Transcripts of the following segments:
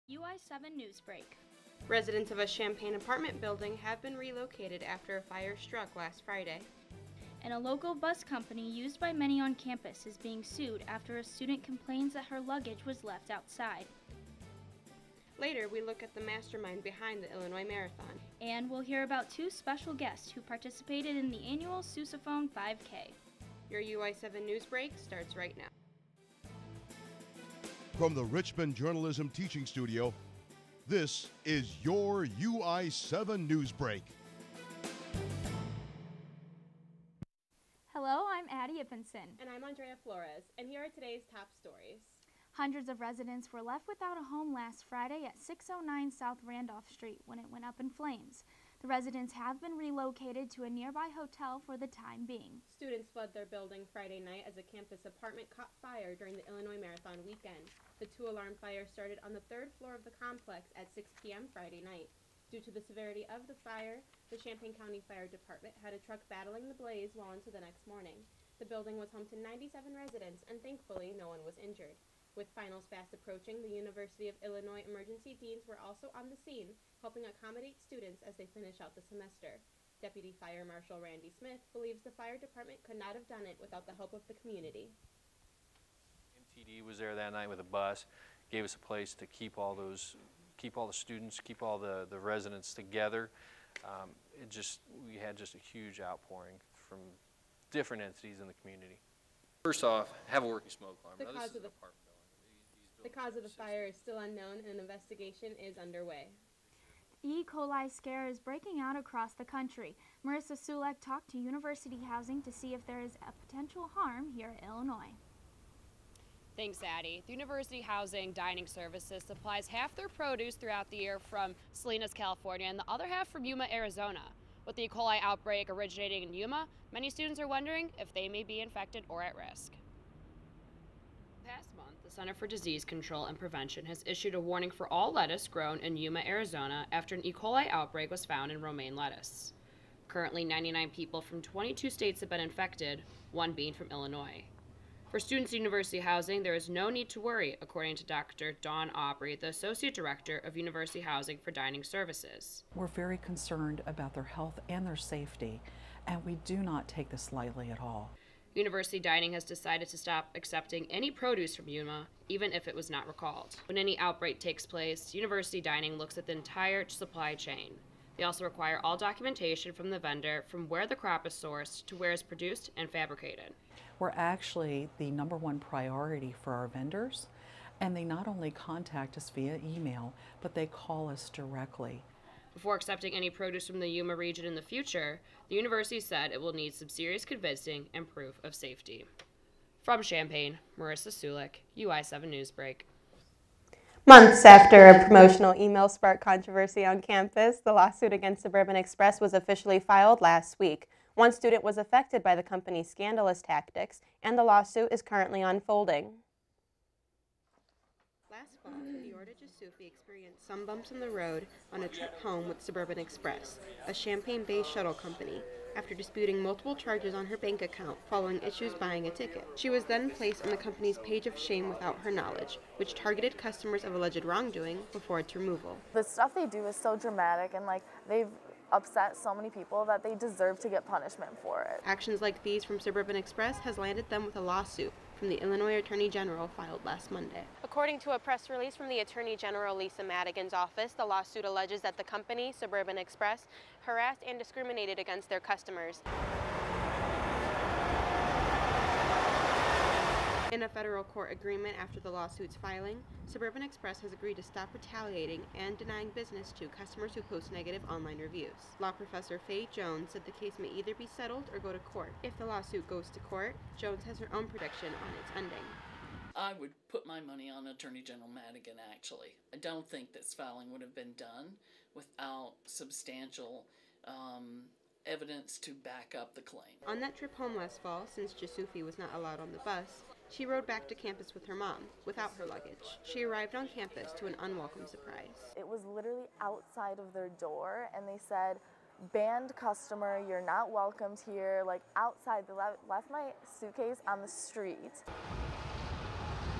UI7 Newsbreak. Residents of a Champaign apartment building have been relocated after a fire struck last Friday. And a local bus company used by many on campus is being sued after a student complains that her luggage was left outside. Later, we look at the mastermind behind the Illinois Marathon. And we'll hear about two special guests who participated in the annual Sousaphone 5K. Your UI7 Newsbreak starts right now. From the Richmond Journalism Teaching Studio, this is your UI7 Newsbreak. Hello, I'm Addie Ippinson. And I'm Andrea Flores, and here are today's top stories. Hundreds of residents were left without a home last Friday at 609 South Randolph Street when it went up in flames. The residents have been relocated to a nearby hotel for the time being. Students fled their building Friday night as a campus apartment caught fire during the Illinois Marathon weekend. The two-alarm fire started on the third floor of the complex at 6 p.m. Friday night. Due to the severity of the fire, the Champaign County Fire Department had a truck battling the blaze well into the next morning. The building was home to 97 residents, and thankfully no one was injured. With finals fast approaching, the University of Illinois emergency deans were also on the scene, helping accommodate students as they finish out the semester. Deputy Fire Marshal Randy Smith believes the fire department could not have done it without the help of the community. MTD was there that night with a bus, gave us a place to keep all the students, keep all the residents together. We had just a huge outpouring from different entities in the community. First off, have a working smoke alarm. The cause of the fire is still unknown and an investigation is underway. The E. coli scare is breaking out across the country. Marissa Sulek talked to University Housing to see if there is a potential harm here in Illinois. Thanks, Addie. The University Housing Dining Services supplies half their produce throughout the year from Salinas, California, and the other half from Yuma, Arizona. With the E. coli outbreak originating in Yuma, many students are wondering if they may be infected or at risk. Past month, the Center for Disease Control and Prevention has issued a warning for all lettuce grown in Yuma, Arizona after an E. coli outbreak was found in romaine lettuce. Currently, 99 people from 22 states have been infected, one being from Illinois. For students at University Housing, there is no need to worry, according to Dr. Dawn Aubrey, the Associate Director of University Housing for Dining Services. We're very concerned about their health and their safety, and we do not take this lightly at all. University Dining has decided to stop accepting any produce from Yuma, even if it was not recalled. When any outbreak takes place, University Dining looks at the entire supply chain. They also require all documentation from the vendor from where the crop is sourced to where it's produced and fabricated. We're actually the #1 priority for our vendors, and they not only contact us via email, but they call us directly. Before accepting any produce from the Yuma region in the future, the university said it will need some serious convincing and proof of safety. From Champaign, Marissa Sulek, UI7 Newsbreak. Months after a promotional email sparked controversy on campus, the lawsuit against Suburban Express was officially filed last week. One student was affected by the company's scandalous tactics, and the lawsuit is currently unfolding. Last fall, Leorta Jasufi experienced some bumps in the road on a trip home with Suburban Express, a Champaign-based shuttle company, after disputing multiple charges on her bank account following issues buying a ticket. She was then placed on the company's page of shame without her knowledge, which targeted customers of alleged wrongdoing before its removal. The stuff they do is so dramatic, and they've upset so many people that they deserve to get punishment for it. Actions like these from Suburban Express has landed them with a lawsuit from the Illinois Attorney General filed last Monday. According to a press release from the Attorney General Lisa Madigan's office, the lawsuit alleges that the company, Suburban Express, harassed and discriminated against their customers. In a federal court agreement after the lawsuit's filing, Suburban Express has agreed to stop retaliating and denying business to customers who post negative online reviews. Law professor Faye Jones said the case may either be settled or go to court. If the lawsuit goes to court, Jones has her own prediction on its ending. I would put my money on Attorney General Madigan, actually. I don't think this filing would have been done without substantial evidence to back up the claim. On that trip home last fall, since Jasufi was not allowed on the bus, she rode back to campus with her mom, without her luggage. She arrived on campus to an unwelcome surprise. It was literally outside of their door, and they said, "Banned customer, you're not welcomed here," outside. They left my suitcase on the street.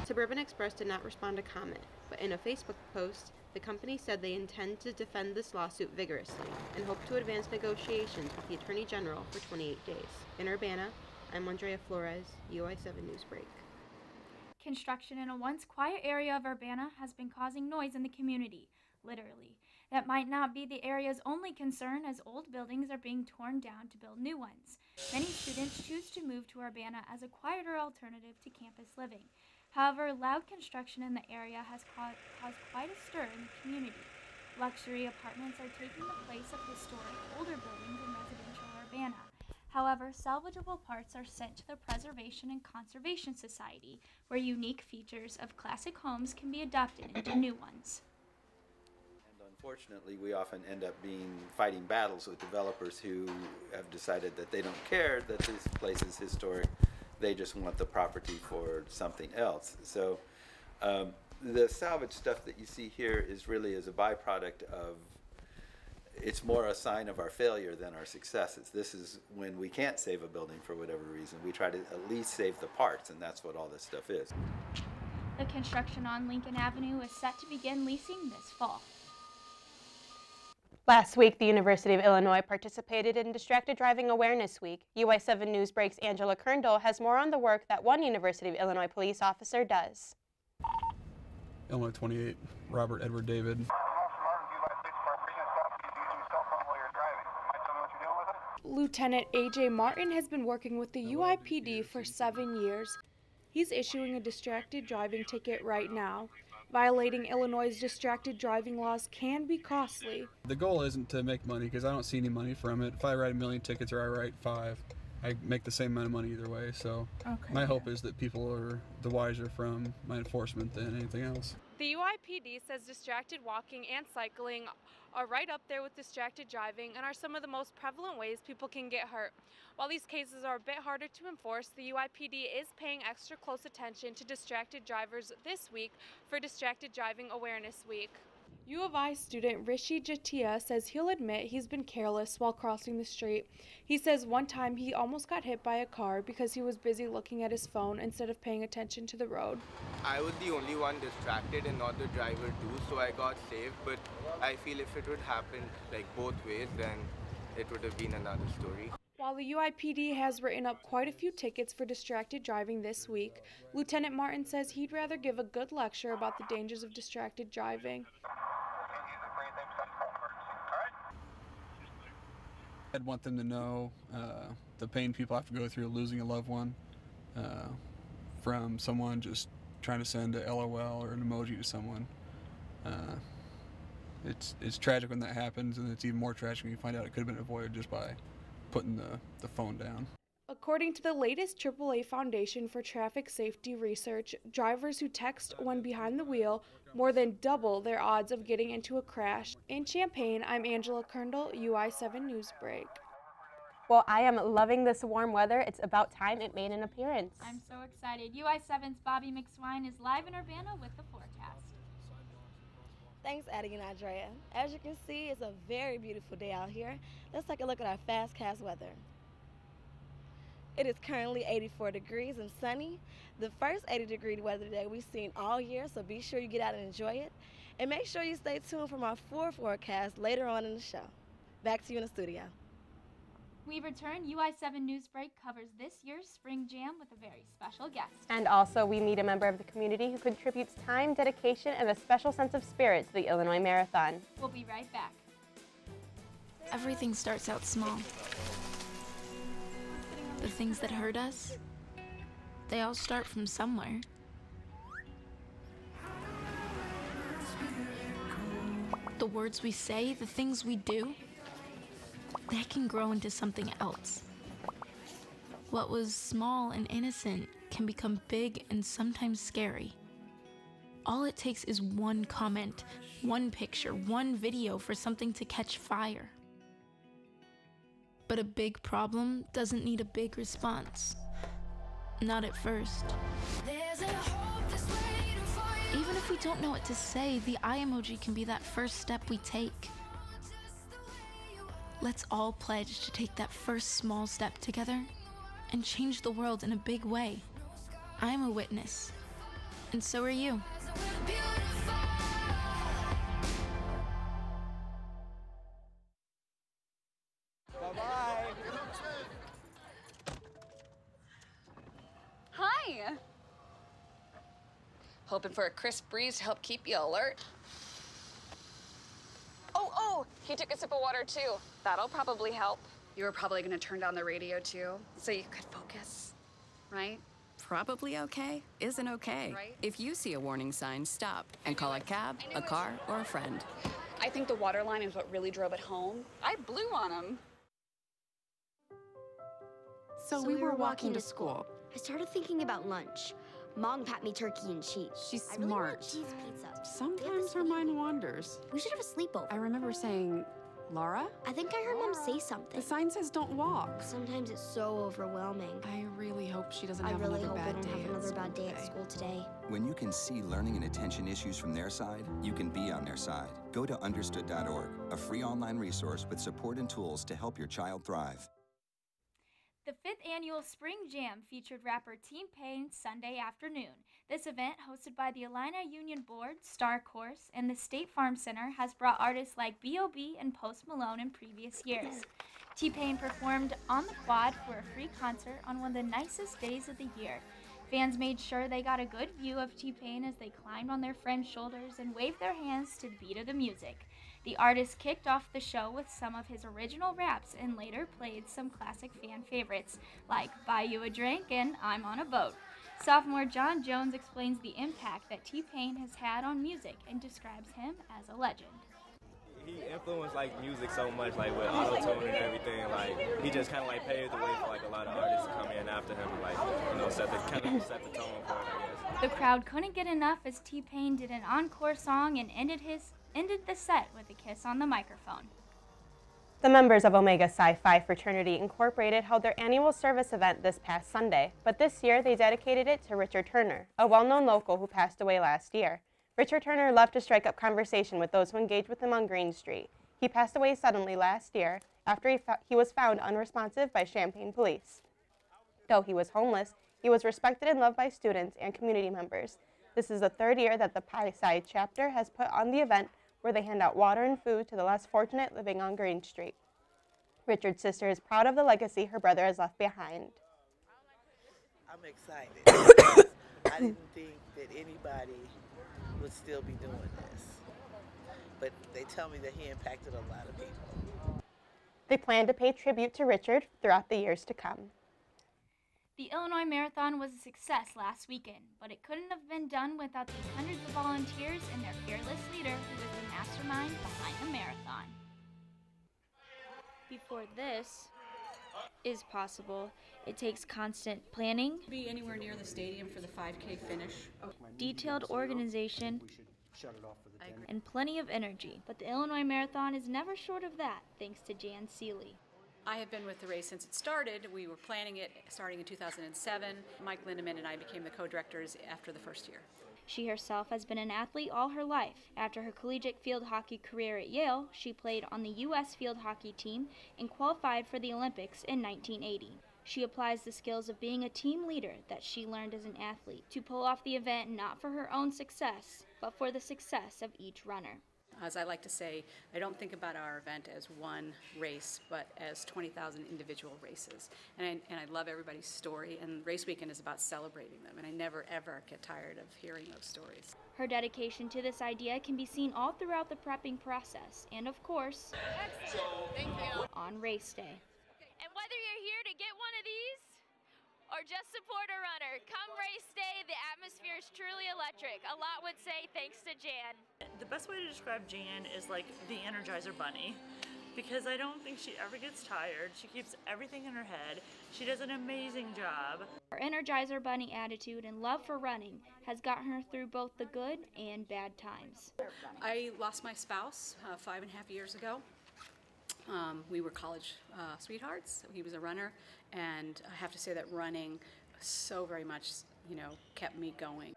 Suburban Express did not respond to comment, but in a Facebook post, The company said they intend to defend this lawsuit vigorously and hope to advance negotiations with the Attorney General for 28 days. In Urbana, I'm Andrea Flores, UI7 Newsbreak. Construction in a once quiet area of Urbana has been causing noise in the community, literally. That might not be the area's only concern, as old buildings are being torn down to build new ones. Many students choose to move to Urbana as a quieter alternative to campus living. However, loud construction in the area has caused quite a stir in the community. Luxury apartments are taking the place of historic, older buildings in residential Urbana. However, salvageable parts are sent to the Preservation and Conservation Society, where unique features of classic homes can be adopted into new ones. Unfortunately, we often end up fighting battles with developers who have decided that they don't care that this place is historic. They just want the property for something else. So the salvage stuff that you see here is really as a byproduct of, it's more a sign of our failure than our successes. This is when we can't save a building for whatever reason. We try to at least save the parts, and that's what all this stuff is. The construction on Lincoln Avenue is set to begin leasing this fall. Last week, the University of Illinois participated in Distracted Driving Awareness Week. UI7 Newsbreak's Angela Kerndl has more on the work that one University of Illinois police officer does. Illinois 28, Robert Edward David. Lieutenant A.J. Martin has been working with the UIPD for 7 years. He's issuing a distracted driving ticket right now. Violating Illinois' distracted driving laws can be costly. The goal isn't to make money, because I don't see any money from it. If I write 1 million tickets or I write 5, I make the same amount of money either way. So my hope is that people are the wiser from my enforcement than anything else. The UIPD says distracted walking and cycling are right up there with distracted driving and are some of the most prevalent ways people can get hurt. While these cases are a bit harder to enforce, the UIPD is paying extra close attention to distracted drivers this week for Distracted Driving Awareness Week. U of I student Rishi Jatia says he'll admit he's been careless while crossing the street. He says one time he almost got hit by a car because he was busy looking at his phone instead of paying attention to the road. I was the only one distracted and not the driver too, so I got saved, but I feel if it would happen like both ways, then it would have been another story. While the UIPD has written up quite a few tickets for distracted driving this week, Lieutenant Martin says he'd rather give a good lecture about the dangers of distracted driving. I'd want them to know the pain people have to go through losing a loved one, from someone just trying to send a LOL or an emoji to someone. It's tragic when that happens, and it's even more tragic when you find out it could have been avoided just by putting the phone down. According to the latest AAA Foundation for Traffic Safety research, drivers who text when behind the wheel more than double their odds of getting into a crash. In Champaign, I'm Angela Kerndl, UI7 Newsbreak. Well, I am loving this warm weather. It's about time it made an appearance. I'm so excited. UI7's Bobby McSwine is live in Urbana with the forecast. Thanks, Addie and Andrea. As you can see, it's a very beautiful day out here. Let's take a look at our fastcast weather. It is currently 84 degrees and sunny. The first 80-degree weather day we've seen all year, so be sure you get out and enjoy it. And make sure you stay tuned for our full forecast later on in the show. Back to you in the studio. We return. UI7 Newsbreak covers this year's Spring Jam with a very special guest. And also, we meet a member of the community who contributes time, dedication, and a special sense of spirit to the Illinois Marathon. We'll be right back. Everything starts out small. The things that hurt us, they all start from somewhere. The words we say, the things we do, they can grow into something else. What was small and innocent can become big and sometimes scary. All it takes is one comment, one picture, one video for something to catch fire. But a big problem doesn't need a big response. Not at first. Even if we don't know what to say, the eye emoji can be that first step we take. Let's all pledge to take that first small step together and change the world in a big way. I'm a witness, and so are you. hoping for a crisp breeze to help keep you alert. Oh, he took a sip of water too. That'll probably help. You were probably gonna turn down the radio too, so you could focus, right? Probably okay isn't okay. Right. If you see a warning sign, stop and call a cab, a car, or a friend. I think the water line is what really drove it home. I blew on him. So we were walking to school. I started thinking about lunch. Mom packed me turkey and cheese. She's I really want smart. cheese pizza. Sometimes her mind wanders. We should have a sleepover. I remember saying, Laura? I think I heard Mom say something. The sign says don't walk. Sometimes it's so overwhelming. I really hope she doesn't I have really another hope I bad don't day have another bad day at school today. When you can see learning and attention issues from their side, you can be on their side. Go to understood.org, a free online resource with support and tools to help your child thrive. The 5th annual Spring Jam featured rapper T-Pain Sunday afternoon. This event, hosted by the Illini Union Board, Star Course, and the State Farm Center, has brought artists like B.O.B. and Post Malone in previous years. T-Pain performed on the quad for a free concert on one of the nicest days of the year. Fans made sure they got a good view of T-Pain as they climbed on their friends' shoulders and waved their hands to the beat of the music. The artist kicked off the show with some of his original raps and later played some classic fan favorites like Buy You a Drink and I'm on a Boat. Sophomore John Jones explains the impact that T-Pain has had on music and describes him as a legend. He influenced like music so much, like with auto-tune and everything. Like he just kind of like paved the way for like a lot of artists to come in after him, and, like, you know, set the tone for it, I guess. The crowd couldn't get enough as T-Pain did an encore song and ended the set with a kiss on the microphone. The members of Omega Psi Phi Fraternity Incorporated held their annual service event this past Sunday, but this year they dedicated it to Richard Turner, a well-known local who passed away last year. Richard Turner loved to strike up conversation with those who engaged with him on Green Street. He passed away suddenly last year after he was found unresponsive by Champaign police. Though he was homeless, he was respected and loved by students and community members. This is the 3rd year that the Pi Psi chapter has put on the event where they hand out water and food to the less fortunate living on Green Street. Richard's sister is proud of the legacy her brother has left behind. I'm excited. I didn't think that anybody would still be doing this, but they tell me that he impacted a lot of people. They plan to pay tribute to Richard throughout the years to come. The Illinois Marathon was a success last weekend, but it couldn't have been done without the hundreds of volunteers and their fearless leader who is the mastermind behind the marathon. Before this is possible, it takes constant planning, be anywhere near the stadium for the 5K finish. detailed organization, and plenty of energy. But the Illinois Marathon is never short of that, thanks to Jan Seeley. I have been with the race since it started. We were planning it starting in 2007. Mike Lindemann and I became the co-directors after the first year. She herself has been an athlete all her life. After her collegiate field hockey career at Yale, she played on the U.S. field hockey team and qualified for the Olympics in 1980. She applies the skills of being a team leader that she learned as an athlete to pull off the event not for her own success, but for the success of each runner. As I like to say, I don't think about our event as one race, but as 20,000 individual races. And I love everybody's story, and Race Weekend is about celebrating them, and I never, ever get tired of hearing those stories. Her dedication to this idea can be seen all throughout the prepping process, and of course, on race day. And whether you're here to get one of these, or just support a runner, come race day, the atmosphere is truly electric. A lot would say thanks to Jan. The best way to describe Jan is like the Energizer Bunny, because I don't think she ever gets tired. She keeps everything in her head. She does an amazing job. Her Energizer Bunny attitude and love for running has gotten her through both the good and bad times. I lost my spouse 5.5 years ago. We were college sweethearts. He was a runner, and I have to say that running so very much, kept me going.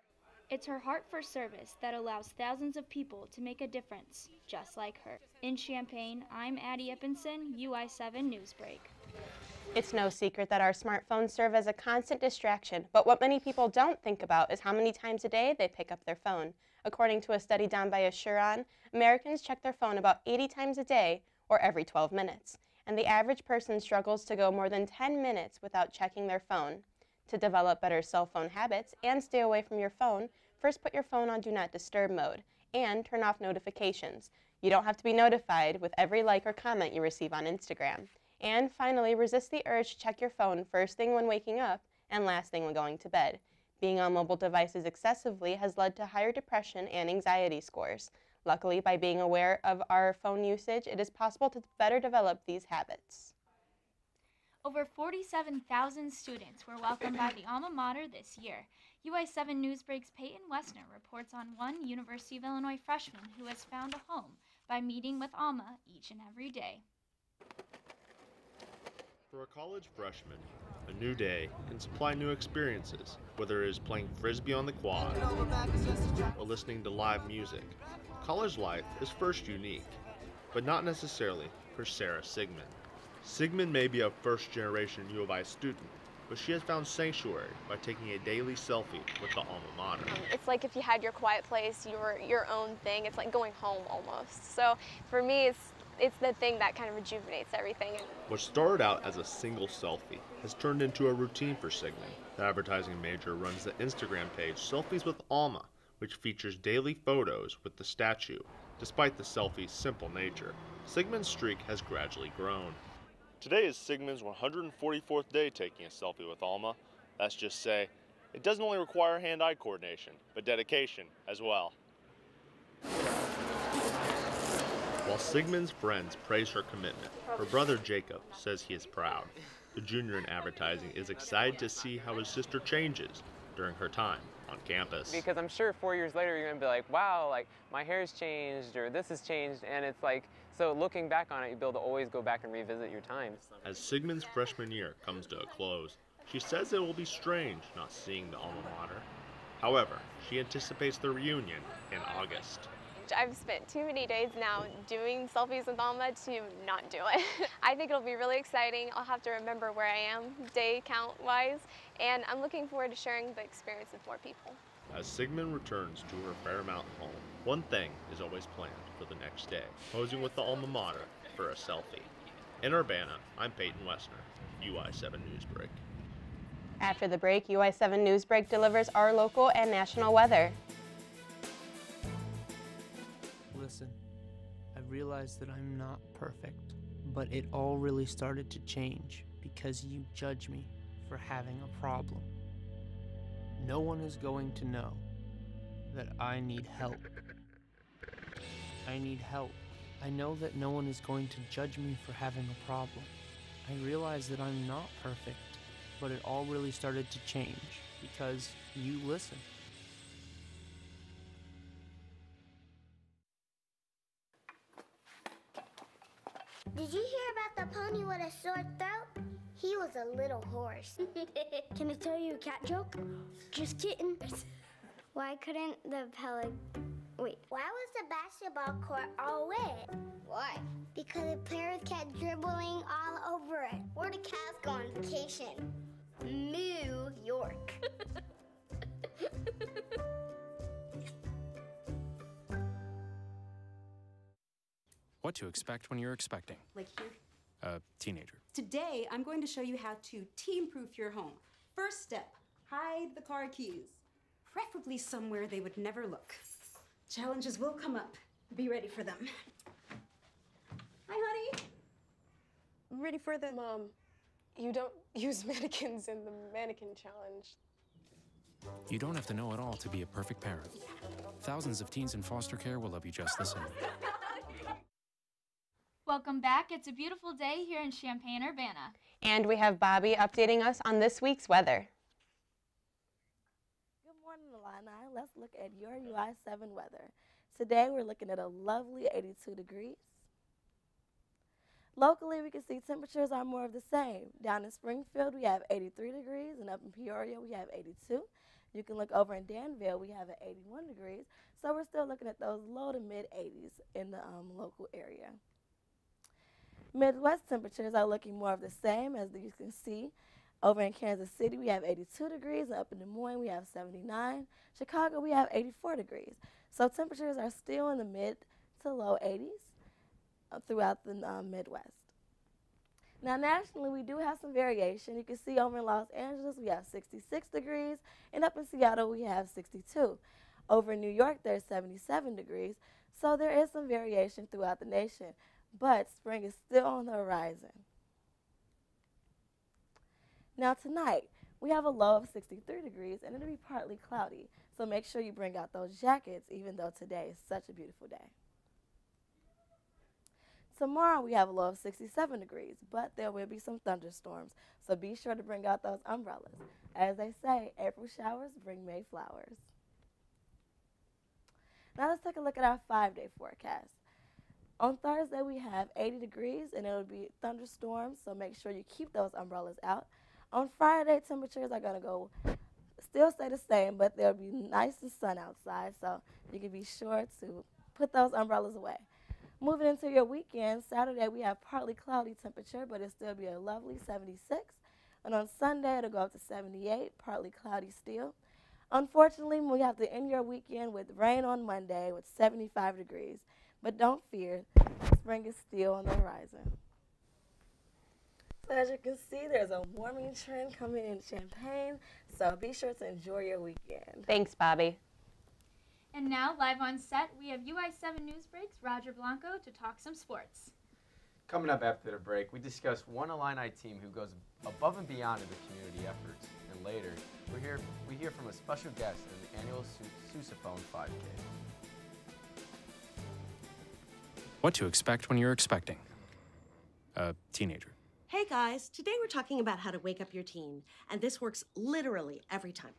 It's her heart for service that allows thousands of people to make a difference, just like her. In Champaign, I'm Addie Eppinson, UI7 Newsbreak. It's no secret that our smartphones serve as a constant distraction, but what many people don't think about is how many times a day they pick up their phone. According to a study done by Assuron, Americans check their phone about 80 times a day, or every 12 minutes, and the average person struggles to go more than 10 minutes without checking their phone. To develop better cell phone habits and stay away from your phone, first put your phone on Do Not Disturb mode and turn off notifications. You don't have to be notified with every like or comment you receive on Instagram. And finally, resist the urge to check your phone first thing when waking up and last thing when going to bed. Being on mobile devices excessively has led to higher depression and anxiety scores. Luckily, by being aware of our phone usage, it is possible to better develop these habits. Over 47,000 students were welcomed by the alma mater this year. UI7 Newsbreak's Peyton Wessner reports on one University of Illinois freshman who has found a home by meeting with Alma each and every day. For a college freshman, a new day can supply new experiences, whether it is playing frisbee on the quad or listening to live music. College life is first unique, but not necessarily for Sarah Sigmund. Sigmund may be a first-generation U of I student, but she has found sanctuary by taking a daily selfie with the alma mater. It's like if you had your quiet place, your own thing. It's like going home almost. So for me, it's the thing that kind of rejuvenates everything. What started out as a single selfie has turned into a routine for Sigmund. The advertising major runs the Instagram page Selfies with Alma, which features daily photos with the statue. Despite the selfie's simple nature, Sigmund's streak has gradually grown. Today is Sigmund's 144th day taking a selfie with Alma. Let's just say, it doesn't only require hand-eye coordination, but dedication as well. While Sigmund's friends praise her commitment, her brother Jacob says he is proud. The junior in advertising is excited to see how his sister changes during her time on campus. Because I'm sure 4 years later you're going to be like, wow, like my hair's changed or this has changed, and it's like, so looking back on it, you'll be able to always go back and revisit your time. As Sigmund's freshman year comes to a close, she says it will be strange not seeing the alma mater. However, she anticipates the reunion in August. I've spent too many days now doing selfies with Alma to not do it. I think it'll be really exciting. I'll have to remember where I am day count wise, and I'm looking forward to sharing the experience with more people. As Sigmund returns to her Fairmount home, one thing is always planned for the next day, posing with the alma mater for a selfie. In Urbana, I'm Peyton Wessner, UI7 Newsbreak. After the break, UI7 Newsbreak delivers our local and national weather. Listen, I realize that I'm not perfect, but it all really started to change because you judge me for having a problem. No one is going to know that I need help. I need help. I know that no one is going to judge me for having a problem. I realize that I'm not perfect, but it all really started to change because you listen. Did you hear about the pony with a sore throat? He was a little horse. Can I tell you a cat joke? Just kidding. Why couldn't the Why was the basketball court all wet? Why? Because the players kept dribbling all over it. Where the cats go on vacation? New York. What to expect when you're expecting Like here. a teenager. Today, I'm going to show you how to teen-proof your home. First step, hide the car keys. Preferably somewhere they would never look. Challenges will come up. Be ready for them. Hi, honey. I'm ready for the... Mom, you don't use mannequins in the mannequin challenge. You don't have to know it all to be a perfect parent. Thousands of teens in foster care will love you just the same. Welcome back. It's a beautiful day here in Champaign-Urbana. And we have Bobby updating us on this week's weather. Good morning, Illini. Let's look at your UI7 weather. Today we're looking at a lovely 82 degrees. Locally, we can see temperatures are more of the same. Down in Springfield, we have 83 degrees, and up in Peoria, we have 82. You can look over in Danville, we have 81 degrees. So we're still looking at those low to mid 80s in the local area. Midwest temperatures are looking more of the same, as you can see. Over in Kansas City, we have 82 degrees, and up in Des Moines, we have 79. Chicago, we have 84 degrees. So temperatures are still in the mid to low 80s throughout the Midwest. Now, nationally, we do have some variation. You can see over in Los Angeles, we have 66 degrees, and up in Seattle, we have 62. Over in New York, there's 77 degrees, so there is some variation throughout the nation, but spring is still on the horizon. Now tonight, we have a low of 63 degrees, and it'll be partly cloudy, so make sure you bring out those jackets, even though today is such a beautiful day. Tomorrow, we have a low of 67 degrees, but there will be some thunderstorms, so be sure to bring out those umbrellas. As they say, April showers bring May flowers. Now let's take a look at our 5-day forecast. On Thursday, we have 80 degrees, and it will be thunderstorms, so make sure you keep those umbrellas out. On Friday, temperatures are going to still stay the same, but there'll be nice and sun outside, so you can be sure to put those umbrellas away. Moving into your weekend, Saturday we have partly cloudy temperature, but it'll still be a lovely 76. And on Sunday, it'll go up to 78, partly cloudy still. Unfortunately, we have to end your weekend with rain on Monday with 75 degrees. But don't fear, spring is still on the horizon. So as you can see, there's a warming trend coming in Champaign, so be sure to enjoy your weekend. Thanks, Bobby. And now, live on set, we have UI7 Newsbreak's Roger Blanco to talk some sports. Coming up after the break, we discuss one Illini team who goes above and beyond in the community efforts. And later, we hear from a special guest in the annual Sousaphone 5K. What to expect when you're expecting a teenager. Hey guys, today we're talking about how to wake up your teen, and this works literally every time.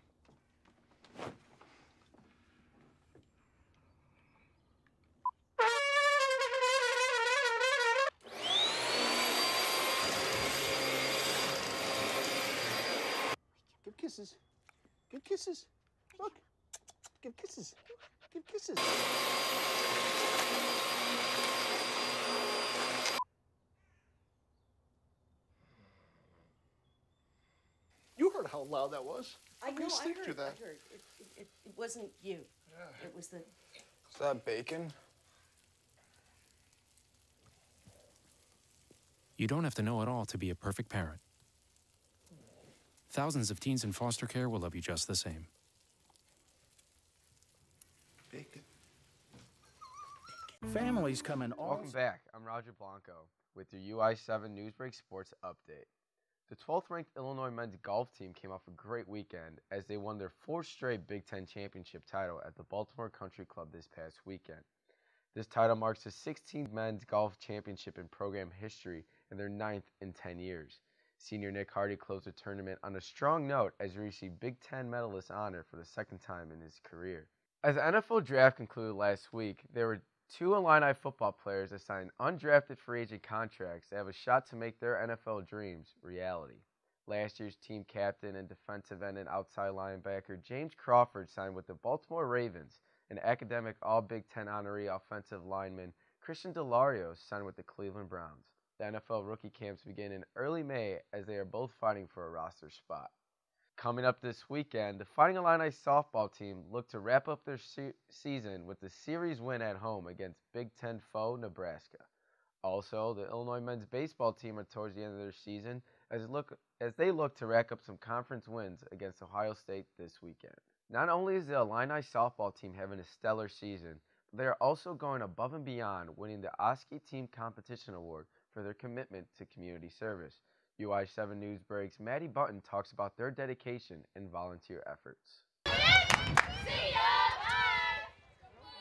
Give kisses. Give kisses. Look. Give kisses. Give kisses. You heard how loud that was. I know, I sleep heard, through that. I heard. It wasn't you. Yeah. It was the... Is that bacon? You don't have to know it all to be a perfect parent. Thousands of teens in foster care will love you just the same. Bacon. Families come in all... Welcome back. I'm Roger Blanco with your UI7 Newsbreak Sports Update. The 12th ranked Illinois men's golf team came off a great weekend as they won their 4th straight Big Ten championship title at the Baltimore Country Club this past weekend. This title marks the 16th men's golf championship in program history and their 9th in 10 years. Senior Nick Hardy closed the tournament on a strong note as he received Big Ten medalist honor for the 2nd time in his career. As the NFL draft concluded last week, there were 2 Illini football players that signed undrafted free agent contracts that have a shot to make their NFL dreams reality. Last year's team captain and defensive end and outside linebacker James Crawford signed with the Baltimore Ravens, and academic All-Big Ten honoree offensive lineman Christian Delario signed with the Cleveland Browns. The NFL rookie camps begin in early May as they are both fighting for a roster spot. Coming up this weekend, the Fighting Illini softball team look to wrap up their season with the series win at home against Big Ten foe Nebraska. Also, the Illinois men's baseball team are towards the end of their season as they look to rack up some conference wins against Ohio State this weekend. Not only is the Illini softball team having a stellar season, but they are also going above and beyond, winning the Oski Team Competition Award for their commitment to community service. UI7 Newsbreak's Maddie Button talks about their dedication and volunteer efforts.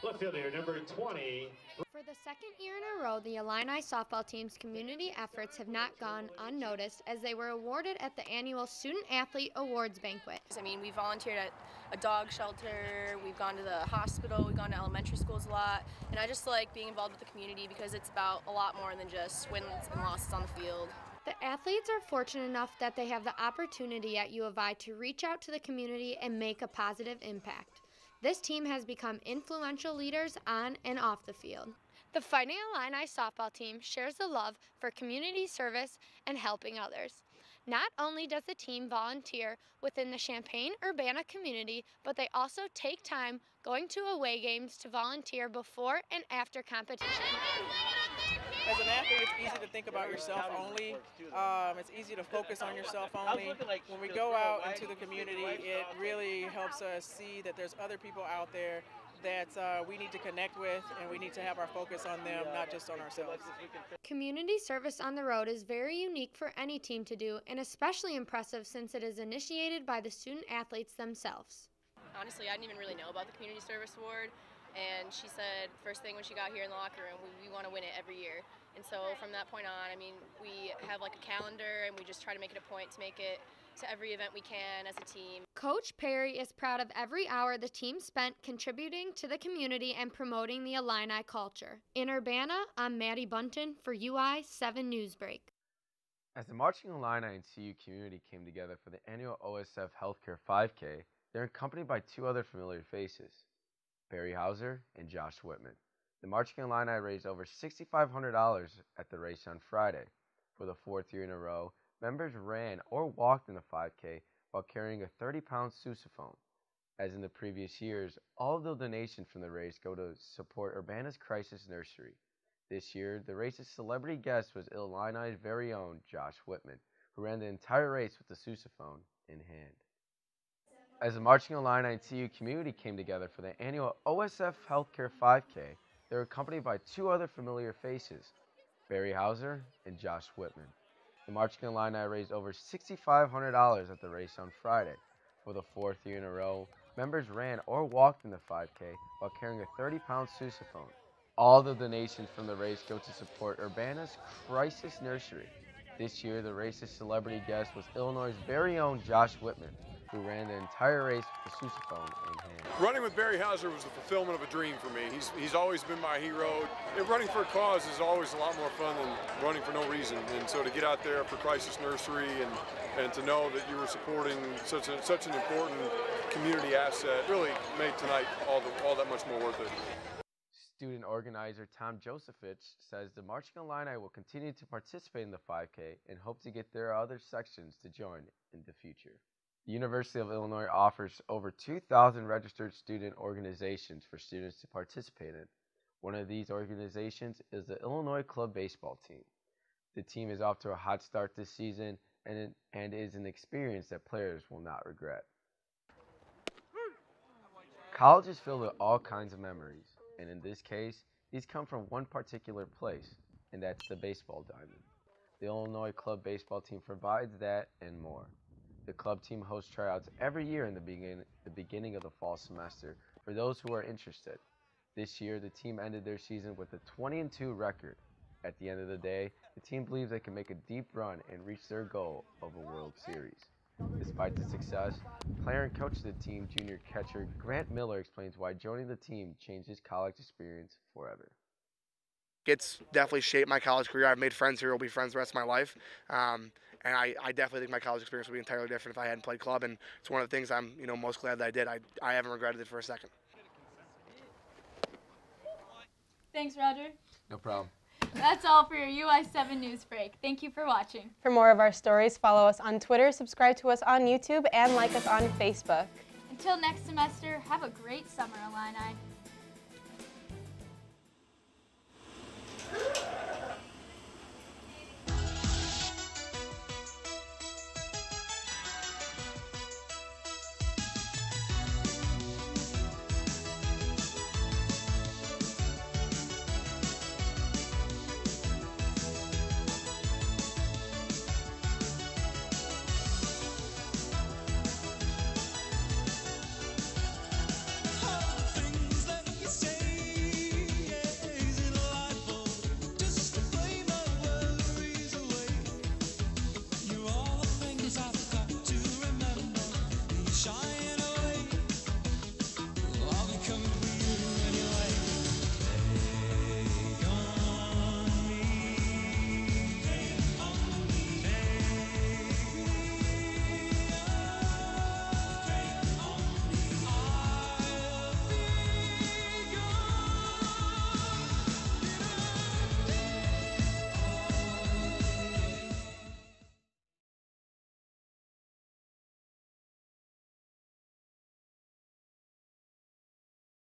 Left field here, number 20. For the 2nd year in a row, the Illini softball team's community efforts have not gone unnoticed as they were awarded at the annual Student Athlete Awards Banquet. I mean, we volunteered at a dog shelter, we've gone to the hospital, we've gone to elementary schools a lot, and I just like being involved with the community because it's about a lot more than just wins and losses on the field. The athletes are fortunate enough that they have the opportunity at U of I to reach out to the community and make a positive impact. This team has become influential leaders on and off the field. The Fighting Illini softball team shares the love for community service and helping others. Not only does the team volunteer within the Champaign-Urbana community, but they also take time going to away games to volunteer before and after competition. as an athlete, it's easy to think about yourself only. It's easy to focus on yourself only. When we go out into the community, it really helps us see that there's other people out there that we need to connect with, and we need to have our focus on them, not just on ourselves. Community service on the road is very unique for any team to do, and especially impressive since it is initiated by the student athletes themselves. Honestly, I didn't even really know about the Community Service Award, and she said first thing when she got here in the locker room, we want to win it every year. And so from that point on, I mean, we have like a calendar, and we just try to make it a point to make it to every event we can as a team. Coach Perry is proud of every hour the team spent contributing to the community and promoting the Illini culture. In Urbana, I'm Maddie Bunton for UI7 Newsbreak. As the Marching Illini and CU community came together for the annual OSF Healthcare 5K, they're accompanied by two other familiar faces, Barry Hauser and Josh Whitman. The Marching Illini raised over $6,500 at the race on Friday. For the fourth year in a row, members ran or walked in the 5K while carrying a 30-pound sousaphone. As in the previous years, all of the donations from the race go to support Urbana's Crisis Nursery. This year, the race's celebrity guest was Illini's very own Josh Whitman, who ran the entire race with the sousaphone in hand. As the Marching Illini and CU community came together for the annual OSF Healthcare 5K, they were accompanied by two other familiar faces, Barry Hauser and Josh Whitman. The Marching Illini raised over $6,500 at the race on Friday. For the fourth year in a row, members ran or walked in the 5K while carrying a 30-pound sousaphone. All the donations from the race go to support Urbana's Crisis Nursery. This year, the race's celebrity guest was Illinois' very own Josh Whitman, who ran the entire race with the sousaphone in hand. Running with Barry Hauser was the fulfillment of a dream for me. He's always been my hero. And running for a cause is always a lot more fun than running for no reason. And so to get out there for Crisis Nursery and to know that you were supporting such an important community asset really made tonight all that much more worth it. Student organizer Tom Josephich says the Marching Illini will continue to participate in the 5K and hope to get their other sections to join in the future. The University of Illinois offers over 2,000 registered student organizations for students to participate in. One of these organizations is the Illinois Club Baseball Team. The team is off to a hot start this season and is an experience that players will not regret. College is filled with all kinds of memories, and in this case, these come from one particular place, and that's the baseball diamond. The Illinois Club Baseball Team provides that and more. The club team hosts tryouts every year in the beginning of the fall semester for those who are interested. This year, the team ended their season with a 20-2 record. At the end of the day, the team believes they can make a deep run and reach their goal of a World Series. Despite the success, player and coach of the team, junior catcher Grant Miller, explains why joining the team changed his college experience forever. It's definitely shaped my college career. I've made friends here who will be friends the rest of my life. And I definitely think my college experience would be entirely different if I hadn't played club, and it's one of the things I'm most glad that I did. I haven't regretted it for a second. Thanks, Roger. No problem. That's all for your UI7 Newsbreak. Thank you for watching. For more of our stories, follow us on Twitter, subscribe to us on YouTube, and like us on Facebook. Until next semester, have a great summer, Illini.